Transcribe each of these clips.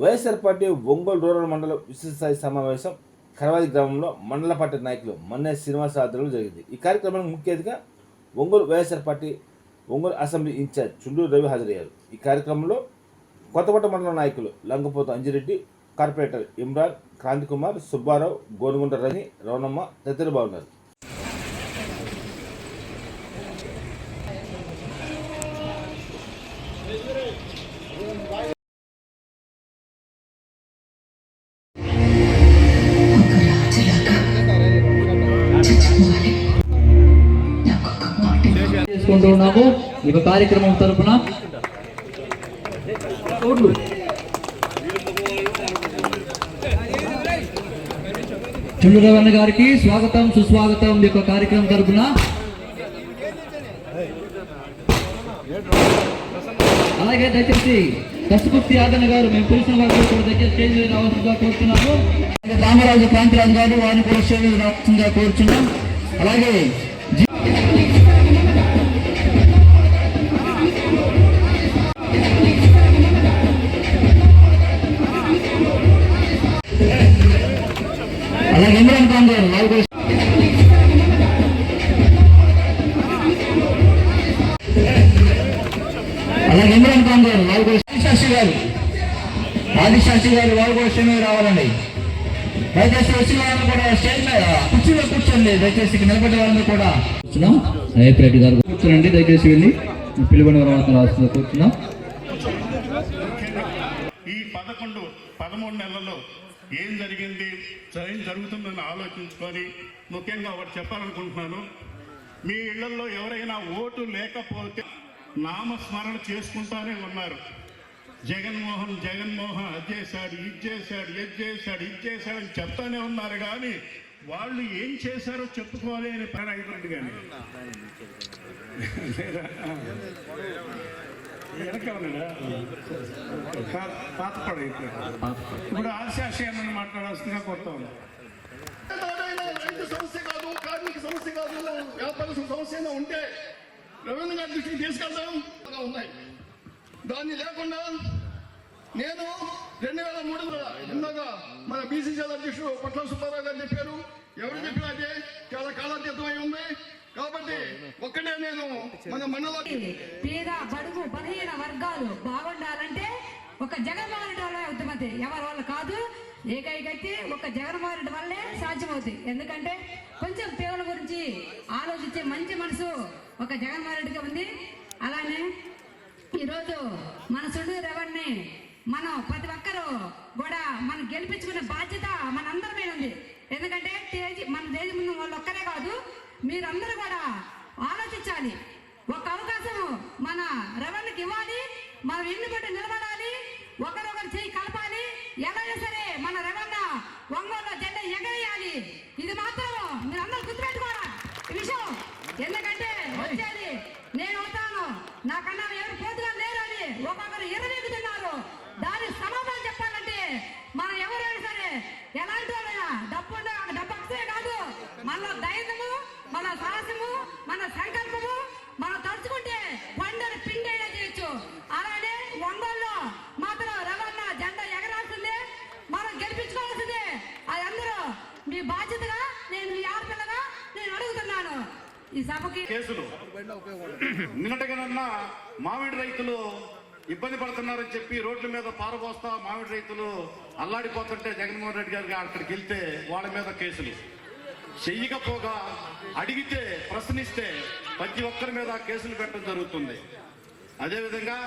YSR party Ongole rural మండల విస్తృతస్థాయి సమావేశం కరవాది గ్రామంలో మండల పార్టీ నాయకులు మన్నే శ్రీనివాస ఆధ్వర్యంలో జరిగింది. ఈ కార్యక్రమానికి ముఖ్య అతిథిగా Ongole YSR party Ongole assembly incharge Chunduru Ravi హాజరయ్యారు. ఈ కార్యక్రమంలో కొత్తపట్ట మండల నాయకులు లంకపోతు అంజిరెడ్డి, కార్పొరేటర్ ఇమ్రాన్, క్రాంతికుమార్, సుబ్బారావు, గోనుగుంట రని, రవణమ్మ తదితరులు బాగున్నారు. చేసుకుంటూ ఉన్నాము. ఈ కార్యక్రమం తరఫున చుండూరవన్న గారికి స్వాగతం సుస్వాగతం. ఈ కార్యక్రమం తరఫున అలాగే దయచేసి దశపుత్రి ఆదన్న గారు మేము పిలిచిన వారిని కూడా దయచేసి స్టేజ్ మీద రావాల్సిందిగా కోరుతున్నాము. రామరాజు కాంతిరాజు గారు వారిని కూడా స్టేజ్ మీద రావాల్సిందిగా కోరుచున్నాం. అలాగే అలాగే ఇమ్రాన్ ఖాన్ గారు ఆదిశాస్త్రి గారు వాళ్ళు కూడా స్టేజ్ మీద రావాలండి. దయచేసి వచ్చిన వాళ్ళని కూడా స్టేజ్ మీద కుర్చీలో కూర్చోండి. దయచేసి నిలబడ్డ వాళ్ళని కూడా కూర్చున్నాం. అయ్యప్ప రెడ్డి గారు కూర్చోండి. దయచేసి వెళ్ళి పిలువని రావాల్సిన కూర్చున్నాం. ఈ 13 నెలల్లో ఏం జరిగింది, ఏం జరుగుతుందని ఆలోచించుకొని ముఖ్యంగా ఒకటి చెప్పాలనుకుంటున్నాను. మీ ఇళ్లలో ఎవరైనా ఓటు లేకపోతే నామస్మరణ చేసుకుంటానే ఉన్నారు. జగన్మోహన్ అది చేశాడు, ఇది చేశాడు అని చెప్తానే ఉన్నారు. కానీ వాళ్ళు ఏం చేశారో చెప్పుకోవాలి అని పని అయిపోయింది. కానీ పాతపడ ఇప్పుడు ఆశాశయాన్ని మాట్లాడాల్సిందిగా కొడతాం. రైతు సమస్య కాదు, కార్మిక సమస్య కాదు, వ్యాపార సమస్య ఉంటే రెవెన్యూ గారి దృష్టికి తీసుకెళ్తాం ఉన్నాయి. దాన్ని లేకుండా నేను 2003 ఇందాక మన బీసీసీఎల్ అధ్యక్షుడు పట్ల సుబ్బారావు గారు చెప్పారు. ఎవరు చెప్పినా అదే చాలా కాలాతీతమై ఉంది. కాబట్టి ఒక్కటే నేను మన మండల పేద బడుగు బలహీన వర్గాలు బాగుండాలంటే ఒక జగన్మోహన్ రెడ్డి వల్ల అవుతుంది, ఎవరి వల్ల కాదు. ఏకైకైతే ఒక జగన్మోహన్ రెడ్డి వల్లే సాధ్యమవుతుంది. ఎందుకంటే కొంచెం పేదల గురించి ఆలోచించే మంచి మనసు ఒక జగన్మోహన్ రెడ్డిగా ఉంది. అలానే ఈరోజు మన చుండూరు రెవెన్యూ మనం ప్రతి ఒక్కరూ కూడా మనం గెలిపించుకునే బాధ్యత మనందరి మీద ఉంది. ఎందుకంటే మన దేశం ముందు వాళ్ళు ఒక్కరే కాదు, మీరందరూ కూడా ఆలోచించాలి. ఒక అవకాశం మన రెవెన్యూకి ఇవ్వాలి. మనం ఎన్నిబట్టి నిలబడాలి, ఒకరొకరు చేయి కలపాలి. ఎలా సరే మన రెవెన్యూ ఒంగోలులో జెండా ఎగరేయాలి. ఇది మాత్రం మీరందరూ గుర్తుపెట్టుకోవాలి ఈ విషయం. ఎందుకంటే వచ్చేది నేను అవుతాను, నాకన్నా ఎవరు పోతుగా లేరని ఒక్కొక్కరు ఎర్రవేగుతున్నారు. దాని సమాధానం చెప్పాలంటే మనం ఎవరైనా సరే ఎలాంటి వాళ్ళైనా డబ్బు అక్షరే కాదు, మన ధైర్యము, మన సాహసము, మన సంకల్పము మనం తలుచుకుంటే పంటను పిండైనా చేయొచ్చు. అలానే ఒంగోలులో మాత్రం రెవెన్యూ జెండా ఎగరాల్సిందే, మనం గెలిపించుకోవాల్సిందే. అది అందరూ మీ బాధ్యతగా నేను మీ ఆడపిల్లగా నేను అడుగుతున్నాను. ఈ సభకి కేసులు నిన్నటిగానన్నా మామిడి రైతులు ఇబ్బంది పడుతున్నారని చెప్పి రోడ్ల మీద పారబోస్తా మామిడి రైతులు అల్లాడిపోతుంటే జగన్మోహన్ రెడ్డి గారికి అక్కడికి వెళ్తే వాళ్ళ మీద కేసులు చెయ్యకపోగా అడిగితే ప్రశ్నిస్తే ప్రతి ఒక్కరి మీద కేసులు పెట్టడం జరుగుతుంది. అదేవిధంగా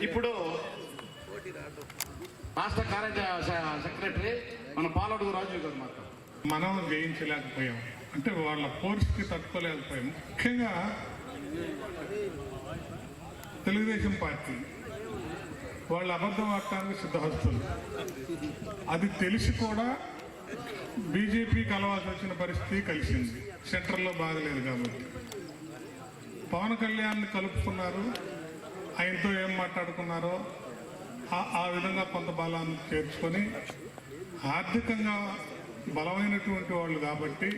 ఇప్పుడు రాష్ట్ర సెక్రటరీ మన పాలడుగు రాజు గారు మనం జయించలేకపోయాం, అంటే వాళ్ళ ఫోర్స్కి తట్టుకోలేకపోయాం. ముఖ్యంగా తెలుగుదేశం పార్టీ వాళ్ళు అబద్ధం ఆడటానికి సిద్ధహస్తులు. అది తెలిసి కూడా బీజేపీ కలవాల్సి వచ్చిన పరిస్థితి కలిసింది. సెంటర్లో బాగలేదు కాబట్టి పవన్ కళ్యాణ్ని కలుపుకున్నారు. ఆయనతో ఏం మాట్లాడుకున్నారో ఆ విధంగా కొంత బలాన్ని చేర్చుకొని ఆర్థికంగా బలమైనటువంటి వాళ్ళు కాబట్టి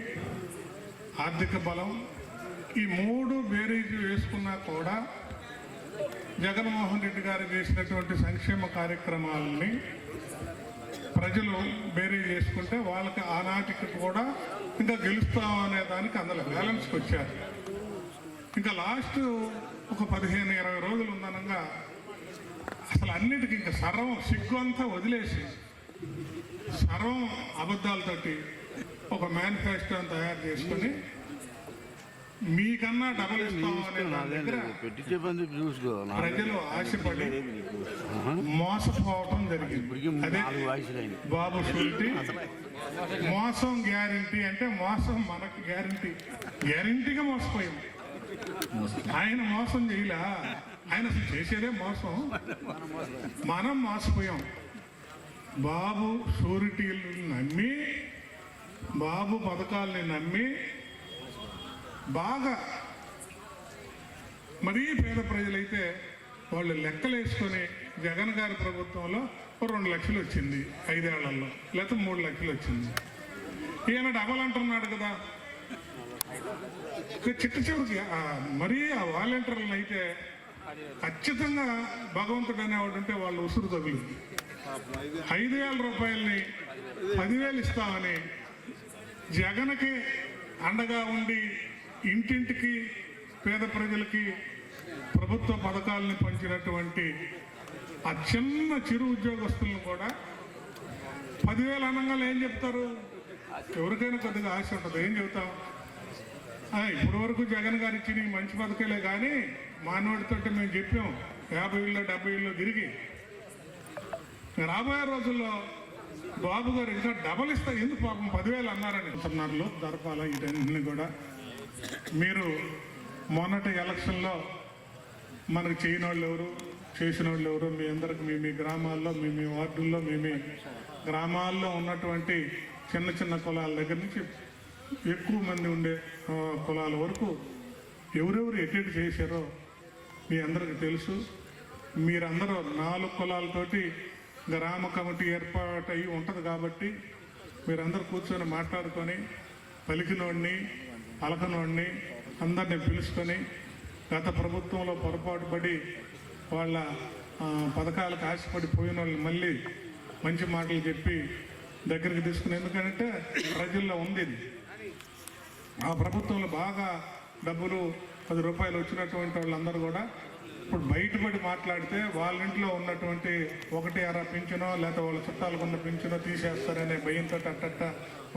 ఆర్థిక బలం ఈ 3 బేరీజు వేసుకున్నా కూడా జగన్మోహన్ రెడ్డి గారు చేసినటువంటి సంక్షేమ కార్యక్రమాలని ప్రజలు బేరీ చేసుకుంటే వాళ్ళకి ఆనాటికి కూడా ఇంకా గెలుస్తాం అనే దానికి అందులో బ్యాలెన్స్కి వచ్చారు. ఇంకా లాస్ట్ ఒక 15-20 రోజులు ఉందనగా అసలు అన్నిటికీ ఇంకా సర్వం సిగ్గు అంతా వదిలేసి సర్వం అబద్ధాలతోటి ఒక మేనిఫెస్టోని తయారు చేసుకుని మీకన్నా డబుల్ ఇస్తాం అనే దాని దగ్గర ప్రజలు ఆశపడి మోసపోవటం జరిగింది. అదే బాబు షూరిటీ మోసం గ్యారంటీ అంటే మోసం మనకు గ్యారంటీగా మోసపోయింది. ఆయన మోసం చేయలే, ఆయన అసలు చేసేదే మోసం. మనం మోసపోయాం. బాబు షూరిటీలను నమ్మి బాబు పథకాలని నమ్మి బాగా మరీ పేద ప్రజలైతే వాళ్ళు లెక్కలు వేసుకొని జగన్ గారి ప్రభుత్వంలో 2 లక్షలు వచ్చింది 5 ఏళ్లలో, లేకపోతే 3 లక్షలు వచ్చింది. ఈయన డబల్ అంటున్నాడు కదా. చిట్ట చివరికి మరీ ఆ వాలంటీర్లను అయితే ఖచ్చితంగా భగవంతుడు అనేవాడు ఉంటే వాళ్ళు ఉసురు తగులుతుంది. 5,000 రూపాయలని 10,000 ఇస్తామని జగన్కి అండగా ఉండి ఇంటింటికి పేద ప్రజలకి ప్రభుత్వ పథకాలని పంచినటువంటి ఆ చిన్న చిరు ఉద్యోగస్తులను కూడా 10,000 అనగానే ఏం చెప్తారు? ఎవరికైనా కొద్దిగా ఆశ ఉంటుంది. ఏం చెబుతాం? ఇప్పటి వరకు జగన్ గారు ఇచ్చిన మంచి పథకాలే కానీ మానవుడితో మేము చెప్పాం 50 ఇళ్ళు 70 ఇళ్ళు తిరిగి. రాబోయే రోజుల్లో బాబు గారు ఇంకా డబల్ ఇస్తా, ఎందుకు పాపం 10,000 అన్నారని అంటున్నారు. దరపాల వీటన్నింటినీ కూడా మీరు మొన్నటి ఎలక్షన్లో మనకు చేయని వాళ్ళు ఎవరు, చేసిన వాళ్ళు ఎవరు, మీ అందరికి మీ గ్రామాల్లో మీ వార్డుల్లో మీ గ్రామాల్లో ఉన్నటువంటి చిన్న చిన్న కులాల దగ్గర నుంచి ఎక్కువ మంది ఉండే కులాల వరకు ఎవరెవరు ఎట్టెటు చేశారో మీ అందరికి తెలుసు. మీరందరూ 4 కులాలతోటి గ్రామ కమిటీ ఏర్పాటు అయ్యి ఉంటుంది కాబట్టి మీరందరూ కూర్చొని మాట్లాడుకొని పలికినోడిని పలకనోడిని అందరినీ పిలుచుకొని గత ప్రభుత్వంలో పొరపాటు పడి వాళ్ళ పథకాలకు ఆశపడి పోయిన వాళ్ళని మళ్ళీ మంచి మాటలు చెప్పి దగ్గరికి తీసుకుని, ఎందుకంటే ప్రజల్లో ఉంది ఇది. ఆ ప్రభుత్వంలో బాగా డబ్బులు 10 రూపాయలు వచ్చినటువంటి వాళ్ళందరూ కూడా ఇప్పుడు బయటపడి మాట్లాడితే వాళ్ళ ఇంట్లో ఉన్నటువంటి 1/6 పింఛనో లేకపోతే వాళ్ళ చుట్టాలకు ఉన్న పింఛనో తీసేస్తారనే భయంతో అట్టట్ట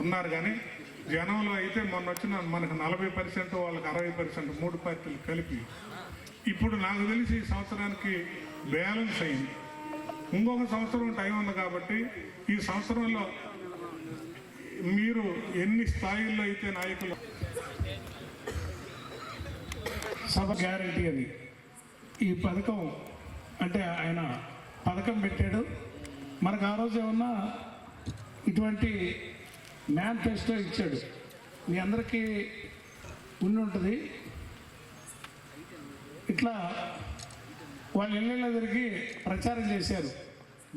ఉన్నారు. కానీ జనంలో అయితే మొన్న వచ్చిన మనకు 40%, వాళ్ళకి 60%, 3 పార్టీలు కలిపి ఇప్పుడు నాకు తెలిసి ఈ సంవత్సరానికి బ్యాలెన్స్ అయింది. ఇంకొక సంవత్సరం టైం ఉంది కాబట్టి ఈ సంవత్సరంలో మీరు ఎన్ని స్థాయిల్లో అయితే నాయకులు సభ గ్యారంటీ అని ఈ పథకం అంటే ఆయన పథకం పెట్టాడు. మనకు ఆ రోజు ఏమన్నా ఇటువంటి మేనిఫెస్టో ఇచ్చాడు. మీ అందరికీ ఉండి ఉంటుంది. ఇట్లా వాళ్ళ ఇళ్ళ తిరిగి ప్రచారం చేశారు.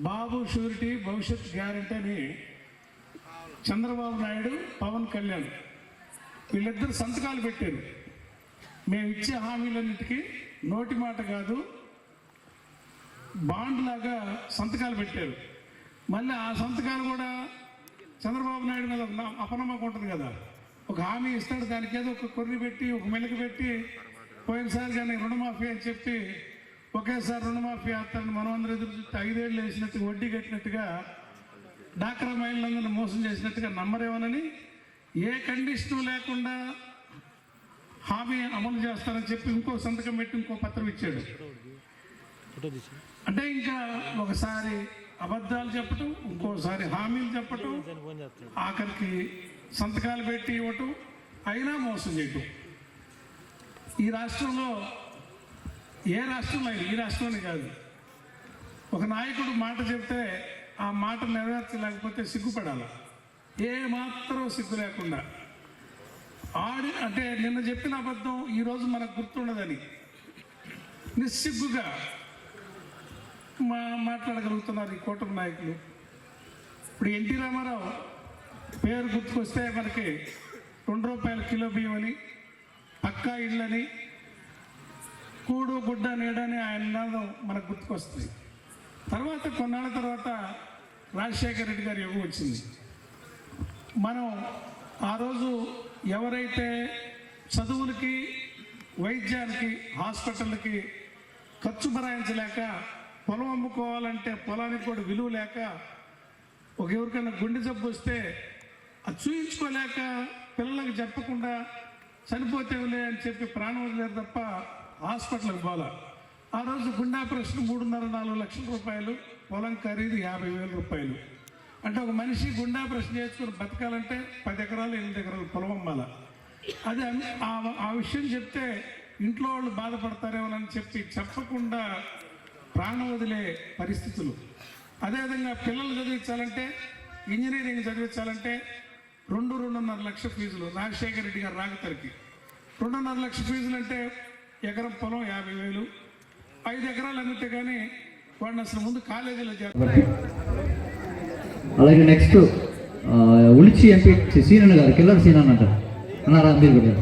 బాబు షూరిటీ భవిష్యత్ గ్యారంటీ అని చంద్రబాబు నాయుడు, పవన్ కళ్యాణ్ వీళ్ళిద్దరు సంతకాలు పెట్టారు. మేము ఇచ్చే హామీలన్నిటికీ నోటి మాట కాదు బాండ్ లాగా సంతకాలు పెట్టారు. మళ్ళీ ఆ సంతకాలు కూడా చంద్రబాబు నాయుడు మీద అపనమ్మకం ఉంటుంది కదా. ఒక హామీ ఇస్తాడు, దానికి ఏదో ఒక కొర్రి పెట్టి ఒక మెలిక పెట్టి పోయినసారి కానీ రుణమాఫీ అని చెప్పి ఒకేసారి రుణమాఫీ ఆస్తారని మనం అందరూ ఎదురు చూస్తే 5 ఏళ్ళు వేసినట్టుగా వడ్డీ కట్టినట్టుగా డాక్రా మహిళలందరినీ మోసం చేసినట్టుగా నమ్మరేమోనని ఏ కండిషన్ లేకుండా హామీ అమలు చేస్తారని చెప్పి ఇంకో సంతకం పెట్టి ఇంకో పత్రం ఇచ్చాడు. అంటే ఇంకా ఒకసారి అబద్ధాలు చెప్పటం, ఇంకోసారి హామీలు చెప్పటం, ఆఖరికి సంతకాలు పెట్టి ఇవ్వటం, అయినా మోసం చేయటం. ఈ రాష్ట్రంలో ఏ రాష్ట్రంలో ఈ రాష్ట్రంలో కాదు, ఒక నాయకుడు మాట చెప్తే ఆ మాట నెరవేర్చలేకపోతే సిగ్గుపడాలి. ఏ మాత్రం సిగ్గు లేకుండా అంటే నిన్న చెప్పిన అబద్ధం ఈరోజు మనకు గుర్తుండదని నిస్సిగ్గుగా మాట్లాడగలుగుతున్నారు ఈ కూటమి నాయకులు. ఇప్పుడు ఎన్టీ రామారావు పేరు గుర్తుకొస్తే మనకి 2 రూపాయల కిలో బియ్యం అని, పక్కా ఇళ్ళని, కూడు గుడ్డ నీడని ఆయన నినాదం మనకు గుర్తుకొస్తుంది. తర్వాత కొన్నాళ్ళ తర్వాత రాజశేఖర రెడ్డి గారి యుగం వచ్చింది. మనం ఆ రోజు ఎవరైతే చదువులకి, వైద్యానికి, హాస్పిటల్కి ఖర్చు భరాయించలేక, పొలం అమ్ముకోవాలంటే పొలానికి కూడా విలువ లేక, ఎవరికైనా గుండె జబ్బు వస్తే అది చూయించుకోలేక పిల్లలకు చెప్పకుండా చనిపోతేవులే అని చెప్పి ప్రాణం వదిలేరు తప్ప హాస్పిటల్కి పోలా. ఆ రోజు గుండె ఆపరేషన్ 3.5-4 లక్షల రూపాయలు, పొలం ఖరీదు 50,000 రూపాయలు. అంటే ఒక మనిషి గుండె ఆపరేషన్ చేసుకుని బతకాలంటే 10 ఎకరాలు 8 ఎకరాలు పొలం అమ్మాల. అది ఆ విషయం చెప్తే ఇంట్లో వాళ్ళు బాధపడతారేమోనని చెప్పి చెప్పకుండా ప్రాణం వదిలే పరిస్థితులు. అదేవిధంగా పిల్లలు చదివించాలంటే, ఇంజనీరింగ్ చదివించాలంటే 2-2.5 లక్షల ఫీజులు. రాజశేఖర రెడ్డి గారు రాకతరికి 2.5 లక్షల ఫీజులు అంటే ఎకరం పొలం 50,000. 5 ఎకరాలు అమ్మితే కానీ వాడిని అసలు ముందు కాలేజీలో చేస్తారు. అలాగే నెక్స్ట్ ఉలిచి ఎంపీ సీనన్న గారు, కిల్లర్ సీనన్న అంటారు అన్నారా మీరు కూడా.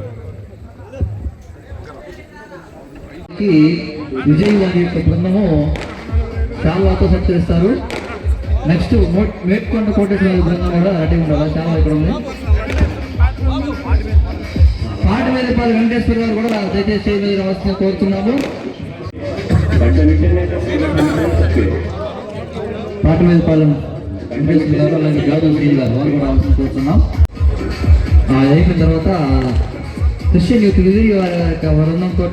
విజయ్ వారి యొక్క బృందము శాల్వాతో సత్కరిస్తారు. నెక్స్ట్ మేట్కొండ కోటేశ్వర బృందం కూడా రెడీ ఉండాలి. శాల్వా ఇక్కడ ఉంది. పాటివేదిపాలి వెంకటేశ్వర గారు కూడా దయచేసి స్టేజ్ మీద రావాల్సిందిగా కోరుతున్నాము. పాటివేదిపాలెం వెంకటేశ్వర గారు, అలాగే జాదవ్ శ్రీ గారు వారు కూడా రావాల్సింది కోరుతున్నాం. అయిపోయిన తర్వాత క్రిస్టియన్ యూత్ విజయ్ వారి యొక్క బృందంతో